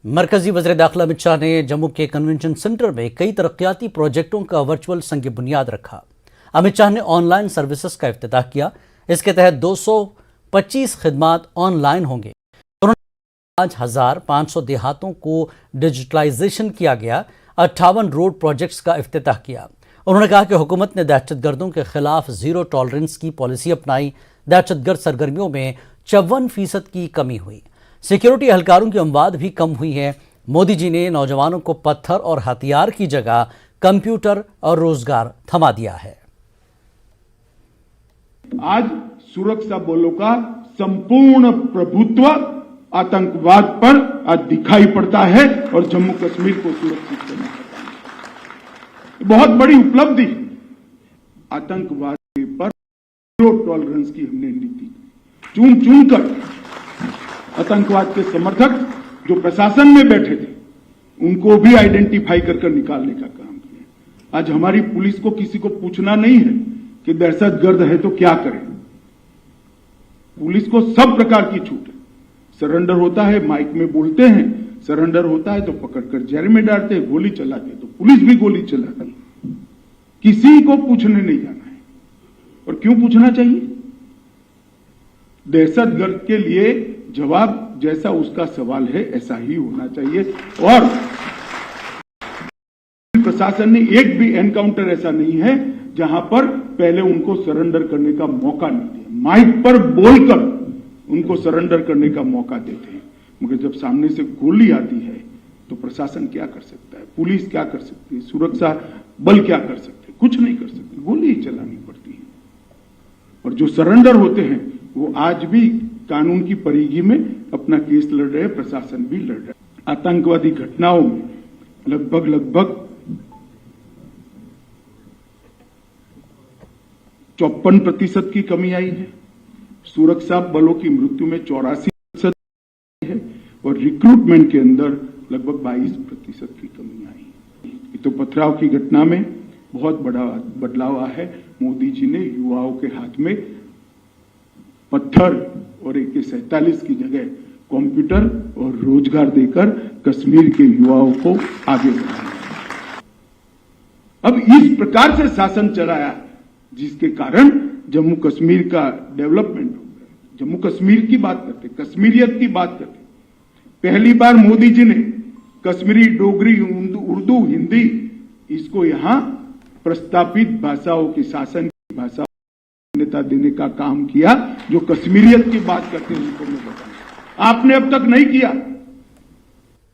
मरकजी वज़ीर दाखिला अमित शाह ने जम्मू के कन्वेंशन सेंटर में कई तरक्याती प्रोजेक्टों का वर्चुअल संग बुनियाद रखा। अमित शाह ने ऑनलाइन सर्विसेज का इफ्तिताह किया। इसके तहत 225 खिदमात ऑनलाइन होंगे। 5,500 देहातों को डिजिटलाइजेशन किया गया। 58 रोड प्रोजेक्ट्स का इफ्तिताह किया। उन्होंने कहा कि हुकूमत ने दहशतगर्दों के खिलाफ जीरो टॉलरेंस की पॉलिसी अपनाई। दहशतगर्द सरगर्मियों में 54% की कमी हुई। सिक्योरिटी एहलकारों की अमवात भी कम हुई है। मोदी जी ने नौजवानों को पत्थर और हथियार की जगह कंप्यूटर और रोजगार थमा दिया है। आज सुरक्षा बलों का संपूर्ण प्रभुत्व आतंकवाद पर आज दिखाई पड़ता है और जम्मू कश्मीर को सुरक्षित करना पड़ता है। बहुत बड़ी उपलब्धि। आतंकवाद पर जीरो टॉलरेंस की हमने नीति चुन चुन कर आतंकवाद के समर्थक जो प्रशासन में बैठे थे उनको भी आइडेंटिफाई कर निकालने का काम किया। आज हमारी पुलिस को किसी को पूछना नहीं है कि दहशतगर्द है तो क्या करें। पुलिस को सब प्रकार की छूट है। सरेंडर होता है, माइक में बोलते हैं, सरेंडर होता है तो पकड़कर जेल में डालते हैं, गोली चलाते हैं तो पुलिस भी गोली चलाती है। किसी को पूछने नहीं जाना है। और क्यों पूछना चाहिए? दहशतगर्द के लिए जवाब जैसा उसका सवाल है ऐसा ही होना चाहिए। और प्रशासन ने एक भी एनकाउंटर ऐसा नहीं है जहां पर पहले उनको सरेंडर करने का मौका नहीं दिया। माइक पर बोलकर उनको सरेंडर करने का मौका देते हैं, मगर जब सामने से गोली आती है तो प्रशासन क्या कर सकता है, पुलिस क्या कर सकती है, सुरक्षा बल क्या कर सकते हैं? कुछ नहीं कर सकते, गोली ही चलानी पड़ती है। और जो सरेंडर होते हैं वो आज भी कानून की परिधि में अपना केस लड़ रहे हैं, प्रशासन भी लड़ रहा है। आतंकवादी घटनाओं में लगभग 54% की कमी आई है। सुरक्षा बलों की मृत्यु में 84% है और रिक्रूटमेंट के अंदर लगभग 22% की कमी आई है। तो पथराव की घटना में बहुत बड़ा बदलाव आया है। मोदी जी ने युवाओं के हाथ में पत्थर और AK-47 की जगह कंप्यूटर और रोजगार देकर कश्मीर के युवाओं को आगे बढ़ाया। अब इस प्रकार से शासन चलाया जिसके कारण जम्मू कश्मीर का डेवलपमेंट हो गया। जम्मू कश्मीर की बात करते, कश्मीरियत की बात करते, पहली बार मोदी जी ने कश्मीरी, डोगरी, उर्दू, हिंदी इसको यहां प्रस्तावित भाषाओं की, शासन की भाषा मान्यता देने का काम किया। जो कश्मीरियत की बात करते हैं उनको मैं बताऊं, आपने अब तक नहीं किया।